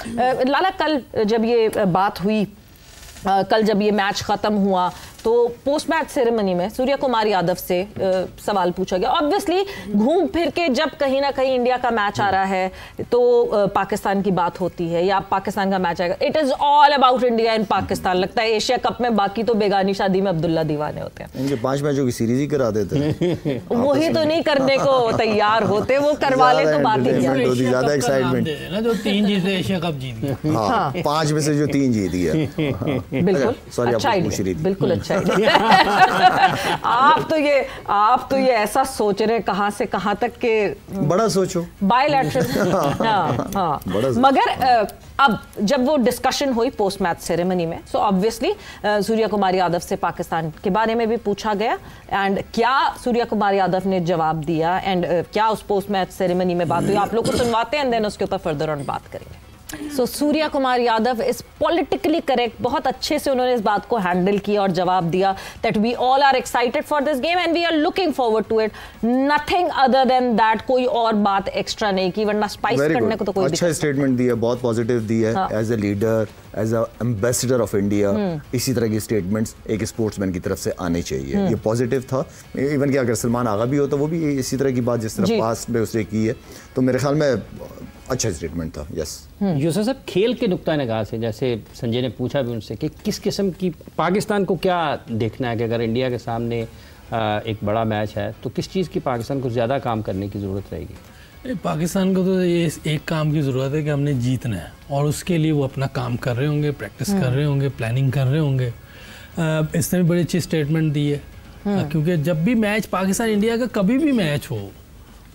लाला, कल जब ये बात हुई, कल जब ये मैच खत्म हुआ तो पोस्ट मैच सेरेमनी में सूर्या कुमार यादव से सवाल पूछा गया। ऑब्वियसली घूम फिर के जब कहीं ना कहीं इंडिया का मैच आ रहा है तो पाकिस्तान की बात होती है या पाकिस्तान का मैच आएगा। It is all about India and Pakistan. लगता है एशिया कप में बाकी तो बेगानी शादी में अब्दुल्ला दीवाने होते हैं। इनके 5 मैचों की सीरीज ही करा देते वही तो नहीं करने को तैयार होते, वो करवा ले तो बात ही क्या। ज्यादा एक्साइटमेंट ना, जो 3 जीते एशिया कप जीत गए। हाँ, 5 में से जो 3 जीत गया। बिल्कुल सॉरी, अच्छा आप पूछ रही थी। बिल्कुल अच्छा आप तो ये ऐसा सोच रहे कहां से कहां तक के बड़ा सोचो, बायलैटरल। हाँ। मगर अब जब वो डिस्कशन हुई पोस्ट मैच सेरेमनी में, सो ऑब्वियसली सूर्या कुमार यादव से पाकिस्तान के बारे में भी पूछा गया एंड क्या सूर्या कुमार यादव ने जवाब दिया एंड क्या उस पोस्ट मैच सेरेमनी में बात हुई, आप लोग को सुनवाते हैं एंड देन उसके ऊपर फर्दर ऑन बात करेंगे। So Suryakumar Yadav is politically correct, बहुत अच्छे से उन्होंने इस बात को हैंडल किया और जवाब दिया that we all are excited for this game and we are looking forward to it, nothing other than that. कोई और बात एक्स्ट्रा नहीं की, वरना स्पाइस करने को तो कोई अच्छा स्टेटमेंट दिया, बहुत पॉजिटिव दिया है। As a leader, as a ambassador of India, इसी तरह की स्टेटमेंट्स एक स्पोर्ट्समैन की तरफ से आने चाहिए। ये पॉजिटिव था। इवन कि अगर सलमान आगा भी होता वो भी इसी तरह की बात जिस तरह पास्ट में उसने की है, तो मेरे ख्याल में अच्छा स्टेटमेंट था। यस यूसुफ साहब, खेल के नुक्ता निगाह से जैसे संजय ने पूछा भी उनसे कि किस किस्म की पाकिस्तान को क्या देखना है कि अगर इंडिया के सामने एक बड़ा मैच है तो किस चीज़ की पाकिस्तान को ज़्यादा काम करने की ज़रूरत रहेगी? पाकिस्तान को तो ये एक काम की ज़रूरत है कि हमने जीतना है और उसके लिए वो अपना काम कर रहे होंगे, प्रैक्टिस कर रहे होंगे, प्लानिंग कर रहे होंगे। इसने भी बड़ी अच्छी स्टेटमेंट दी है क्योंकि जब भी मैच पाकिस्तान इंडिया का कभी भी मैच हो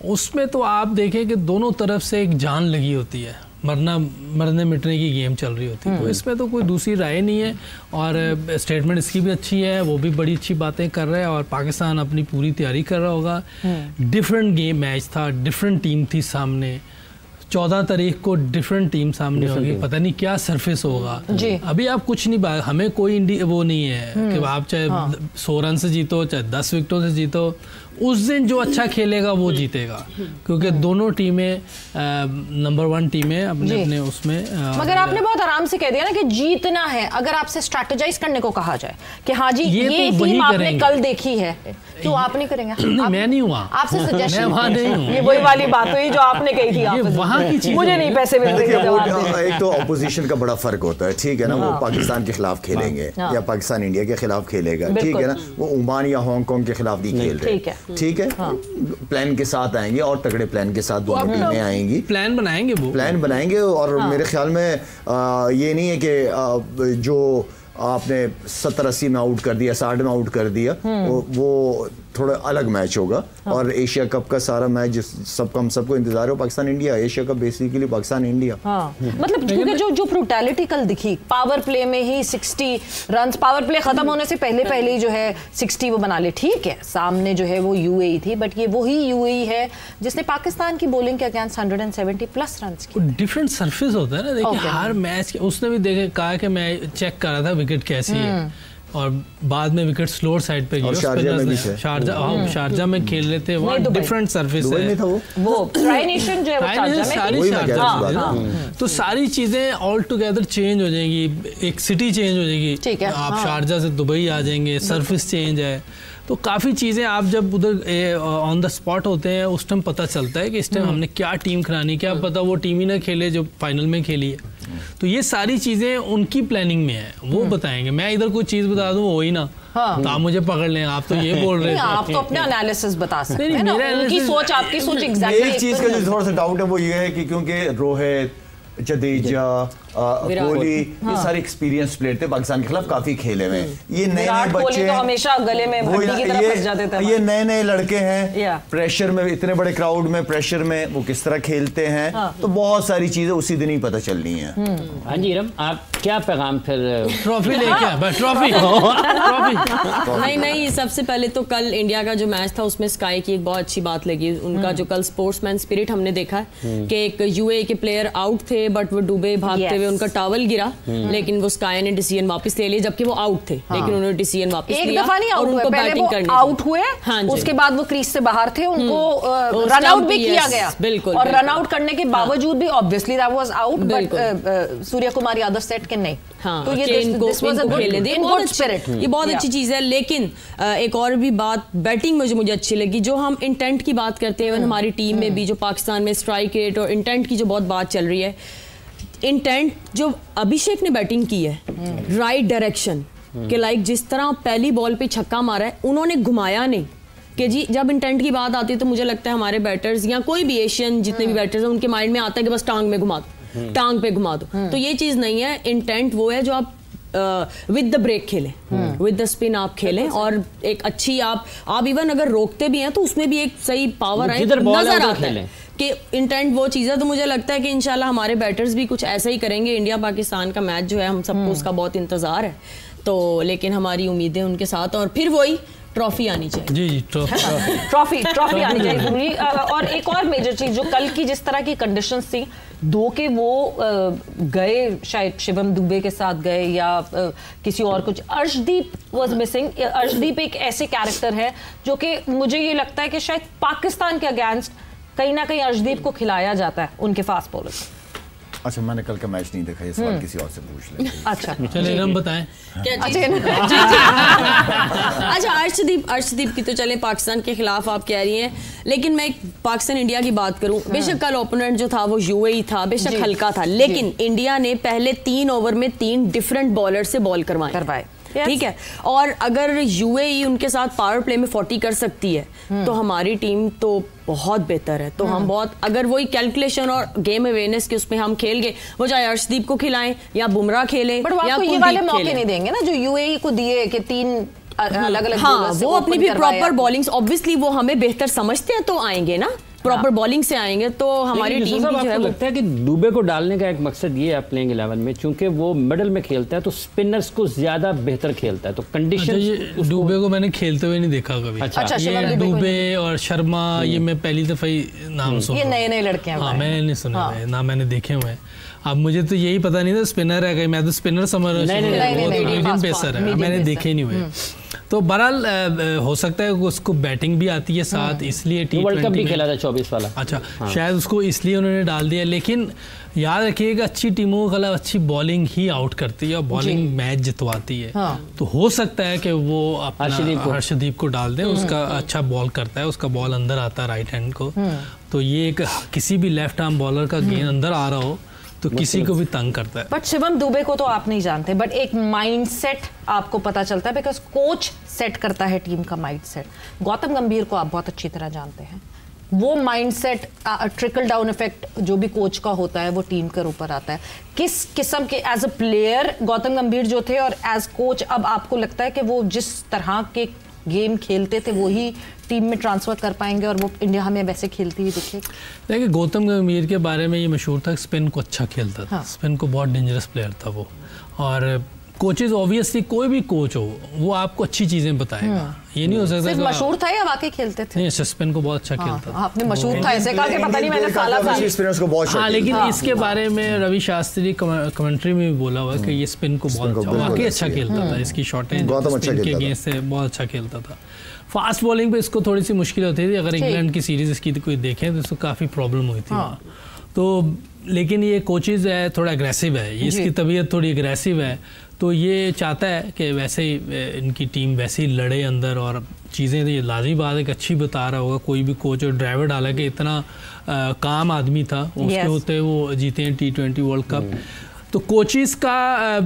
उसमें तो आप देखें कि दोनों तरफ से एक जान लगी होती है, मरने मिटने की गेम चल रही होती है। तो इसमें तो कोई दूसरी राय नहीं है और स्टेटमेंट इसकी भी अच्छी है, वो भी बड़ी अच्छी बातें कर रहा है और पाकिस्तान अपनी पूरी तैयारी कर रहा होगा। डिफरेंट गेम मैच था, डिफरेंट टीम थी सामने। 14 तारीख को डिफरेंट टीम सामने होगी, पता नहीं क्या सरफेस होगा। अभी आप कुछ नहीं बात, हमें कोई वो नहीं है कि आप चाहे 100 रन से जीतो चाहे 10 विकेटों से जीतो, उस दिन जो अच्छा खेलेगा वो जीतेगा क्योंकि दोनों टीमें नंबर 1 टीमें अपने अपने उसमें। मगर आपने बहुत आराम से कह दिया ना कि जीतना है। अगर आपसे स्ट्रैटेजाइज करने को कहा जाए कि हाँ जी ये तो टीम आपने कल देखी है, क्यों आप नहीं करेंगे? नहीं, मैं नहीं हुआ, आपसे सजेशन, मैं वहाँ नहीं हूँ। ये वही वाली बात हुई जो आपने कही थी, आप वहाँ की चीज मुझे नहीं पैसे मिल रहे। एक तो ऑपोजिशन का बड़ा फर्क होता है, ठीक है ना। वो पाकिस्तान के खिलाफ खेलेंगे या पाकिस्तान इंडिया के खिलाफ खेलेगा, ठीक है ना। वो ओमान या हांगकांग के खिलाफ नहीं खेल रहे, ठीक है। प्लान के साथ आएंगे और तगड़े प्लान के साथ दोनों टीमें आएंगी, प्लान बनाएंगे, वो प्लान बनाएंगे। और मेरे ख्याल में ये नहीं है कि जो आपने 70-80 में आउट कर दिया, 60 में आउट कर दिया, वो थोड़ा अलग मैच होगा। और एशिया कप का सारा मैच हम सबको इंतजार है Pakistan India. Asia cup basically Pakistan India. मतलब क्योंकि जो ब्रूटैलिटी कल दिखी पावर प्ले में ही 60 रन, पावर प्ले खत्म होने से पहले ही जो है 60 वो बना ले, ठीक है। सामने जो है वो यूएई थी, बट ये वही यूएई है जिसने पाकिस्तान की बॉलिंग के अगेंस्ट 170+ रन की। डिफरेंट सरफेस होता है ना, देखिए हर मैच उसने भी देखे, कहा कि मैं चेक कर रहा था विकेट कैसी है और बाद में विकेट स्लोअर साइड पे शारजा में खेल रहे थे, वहाँ डिफरेंट सरफेस है। वो ट्राई नेशन जो है वो शारजा में, तो सारी चीजें ऑल टुगेदर चेंज हो जाएंगी, एक सिटी चेंज हो जाएगी। आप शारजा से दुबई आ जाएंगे, सरफेस चेंज है, तो काफ़ी चीज़ें आप जब उधर ऑन द स्पॉट होते हैं उस टाइम पता चलता है कि इस टाइम हमने क्या टीम खिलानी, क्या पता वो टीम ही ना खेले जो फाइनल में खेली है। तो ये सारी चीज़ें उनकी प्लानिंग में है, वो बताएंगे। मैं इधर कोई चीज़ बता दूँ वो ही ना, तो आप मुझे पकड़ लें, आप तो ये बोल रहे थे। आप तो अपने एनालिसिस बता सकते हैं ना, उनकी सोच आपकी सोच एग्जैक्टली। एक चीज़ का जो थोड़ा सा डाउट है वो ये है कि क्योंकि रोहित, जडेजा, कोहली, ये सारे एक्सपीरियंस प्लेयर थे, पाकिस्तान के खिलाफ काफी खेले हुए। ये नए बच्चे तो हमेशा गले में भट्टी की तरह फंस जाते थे। ये नए लड़के हैं, प्रेशर में, इतने बड़े क्राउड में, प्रेशर में वो किस तरह खेलते हैं, तो बहुत सारी चीजें उसी दिन ही पता चलनी है। हाँ जी रम, आप क्या पैगाम फिर? ट्रॉफी लेके आए, ट्रॉफी। नहीं, सबसे पहले तो कल इंडिया का जो मैच था उसमें स्काई की एक बहुत अच्छी बात लगी, उनका जो कल स्पोर्ट्समैन स्पिरिट हमने देखा है कि एक यूएई के प्लेयर आउट थे बट वो डूबे भागते हुए उनका टॉवल गिरा, लेकिन वो स्काई ने डिसीजन वापस ले लिया जबकि वो आउट थे, लेकिन उन्होंने डिसीजन वापस लिया। एक दफा नहीं आउट हुए, पहले वो आउट हुए, उसके बाद वो क्रीज से बाहर थे, उनको रन आउट भी किया गया, बिल्कुल, और रन आउट करने के बावजूद भी obviously that was out, but Surya Kumar Yadav set के नहीं। तो ये बहुत अच्छी चीज है। लेकिन एक और भी बात बैटिंग में जो मुझे अच्छी लगी, जो हम इंटेंट की बात करते हैं, हमारी टीम में भी जो पाकिस्तान में स्ट्राइक रेट और इंटेंट की जो बहुत बात चल रही है, इंटेंट जो अभिषेक ने बैटिंग की है, राइट डायरेक्शन के लाइक जिस तरह पहली बॉल पे छक्का मारा है, उन्होंने घुमाया नहीं कि जी। जब इंटेंट की बात आती है तो मुझे लगता है हमारे बैटर्स या कोई भी एशियन जितने भी बैटर्स हैं उनके माइंड में आता है कि बस टांग में घुमा दो, टांग पे घुमा दो। तो ये चीज नहीं है। इंटेंट वो है जो आप विद द ब्रेक खेलें, विद द स्पिन आप खेलें, और एक अच्छी आप इवन अगर रोकते भी हैं तो उसमें भी एक सही पावर है, नजर आता है कि इंटेंट वो चीज़ है। तो मुझे लगता है कि इंशाल्लाह हमारे बैटर्स भी कुछ ऐसा ही करेंगे। इंडिया पाकिस्तान का मैच जो है हम सबको उसका बहुत इंतजार है, तो लेकिन हमारी उम्मीदें उनके साथ, और फिर वही ट्रॉफी आनी चाहिए। जी ट्रॉफी आनी चाहिए जरूरी। और एक और मेजर चीज जो कल की जिस तरह की कंडीशंस थी, दो के वो गए, शायद शिवम दुबे के साथ गए या किसी और कुछ, अर्शदीप वाज मिसिंग। अर्शदीप एक ऐसे कैरेक्टर है जो कि मुझे ये लगता है कि शायद पाकिस्तान के अगेंस्ट कहीं ना कहीं अर्शदीप को खिलाया जाता है उनके फास्ट बॉलर। अच्छा, मैंने कल का मैच नहीं देखा, ये सवाल किसी और से पूछ लेंगे। अच्छा चलिए हम बताएं। अच्छा, अर्शदीप की तो चले पाकिस्तान के खिलाफ आप कह रही हैं, लेकिन मैं पाकिस्तान इंडिया की बात करूं, बेशक कल ओपोनेंट जो था वो यूएई था, बेशक हल्का था, लेकिन इंडिया ने पहले 3 ओवर में 3 डिफरेंट बॉलर से बॉल करवाए। ठीक है, और अगर यूएई उनके साथ पावर प्ले में 40 कर सकती है तो हमारी टीम तो बहुत बेहतर है। तो हम बहुत, अगर वही कैलकुलेशन और गेम अवेयरनेस के उसमें हम खेल गए, वो चाहे अर्शदीप को खिलाएं या बुमराह खेलें, बट वो आपको ये वाले मौके नहीं देंगे ना जो यूएई को दिए कि 3 अलग-अलग। हाँ, वो अपनी भी प्रॉपर बॉलिंग्स, ऑब्वियसली वो हमें बेहतर समझते हैं तो आएंगे ना, प्रॉपर बॉलिंग से आएंगे, तो हमारी टीम भी जो है। लगता है कि दुबे को डालने का एक मकसद ये है प्लेइंग 11 में, चूंकि वो मिडल में खेलता है तो स्पिनर्स को ज्यादा बेहतर खेलता है, तो कंडीशन। दुबे को मैंने खेलते हुए नहीं देखा कभी। अच्छा, ये दुबे और शर्मा, ये मैं पहली दफा ही नाम सुना, ये नए लड़के हैं। हाँ, मैंने नहीं सुना ना, मैंने देखे हुए हैं। अब मुझे तो यही पता नहीं था स्पिनर है, मैं तो स्पिनर समझ रहा हूँ, मीडियम पेसर है, मैंने देखे नहीं हुए। तो बहरहाल हो सकता है उसको बैटिंग भी आती है साथ, इसलिए वर्ल्ड कप भी खेला था 24 वाला। अच्छा, शायद उसको इसलिए उन्होंने डाल दिया, लेकिन याद रखिएगा अच्छी टीमों को कल अच्छी बॉलिंग ही आउट करती है और बॉलिंग मैच जितवाती है। तो हो सकता है कि वो अपना अर्शदीप को डाल दें, उसका अच्छा बॉल करता है, उसका बॉल अंदर आता है राइट हैंड को, तो ये एक किसी भी लेफ्ट आर्म बॉलर का गेंद अंदर आ रहा हो तो किसी को भी तंग करता है। बट शिवम दुबे को तो आप नहीं जानते, बट एक माइंडसेट आपको पता चलता है, बिकॉज कोच सेट करता है टीम का माइंडसेट। गौतम गंभीर को आप बहुत अच्छी तरह जानते हैं, वो माइंडसेट, ट्रिकल डाउन इफेक्ट जो भी कोच का होता है वो टीम के ऊपर आता है। किस किस्म के एज अ प्लेयर गौतम गंभीर जो थे और एज कोच अब आपको लगता है कि वो जिस तरह के गेम खेलते थे वही टीम में ट्रांसफर कर पाएंगे और वो इंडिया हमें वैसे खेलती हुई दिखे? देखिए, गौतम गंभीर के बारे में ये मशहूर था, स्पिन को अच्छा खेलता था। हाँ। स्पिन को बहुत डेंजरस प्लेयर था वो, और कोचेज ऑब्वियसली कोई भी कोच हो वो आपको अच्छी चीजें बताएगा। ये नहीं हो सकता सिर्फ मशहूर था या वाकई खेलते थे? नहीं, स्पिन को बहुत अच्छा खेलता था। आपने मशहूर था ऐसे कहा कि पता नहीं मैंने साला था। हाँ, लेकिन इसके बारे में रवि शास्त्री कमेंट्री में भी बोला हुआ कि ये स्पिन को बहुत वाकई अच्छा खेलता था, इसकी शॉर्टेज के अगेंस्ट से बहुत अच्छा खेलता था। फास्ट बॉलिंग पे इसको थोड़ी सी मुश्किल होती थी, अगर इंग्लैंड की सीरीज इसकी कोई देखें तो इसको काफ़ी प्रॉब्लम हुई थी। तो लेकिन ये कोचेज है थोड़ा अग्रेसिव है, ये इसकी तबीयत थोड़ी अग्रेसिव है, तो ये चाहता है कि वैसे ही इनकी टीम वैसे ही लड़े अंदर और चीज़ें। तो ये लाजमी बात है कि अच्छी बता रहा होगा कोई भी कोच, और ड्राइवर डाला कि इतना काम आदमी था, उसके होते वो जीते हैं T20 वर्ल्ड कप। तो कोचेस का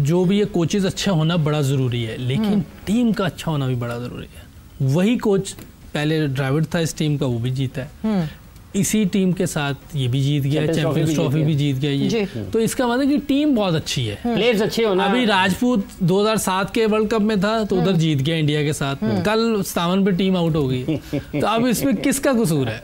जो भी है, कोचेस अच्छा होना बड़ा ज़रूरी है, लेकिन टीम का अच्छा होना भी बड़ा ज़रूरी है। वही कोच पहले ड्राइवर था इस टीम का, वो भी जीता है, इसी टीम के साथ ये भी जीत गया, चैंपियंस ट्रॉफी भी जीत गया ये। तो इसका मतलब कि टीम बहुत अच्छी है, प्लेयर्स अच्छे होना। अभी राजपूत 2007 के वर्ल्ड कप में था तो उधर जीत गया इंडिया के साथ, कल 57 पे टीम आउट हो गई, तो अब इसमें किसका कसूर है?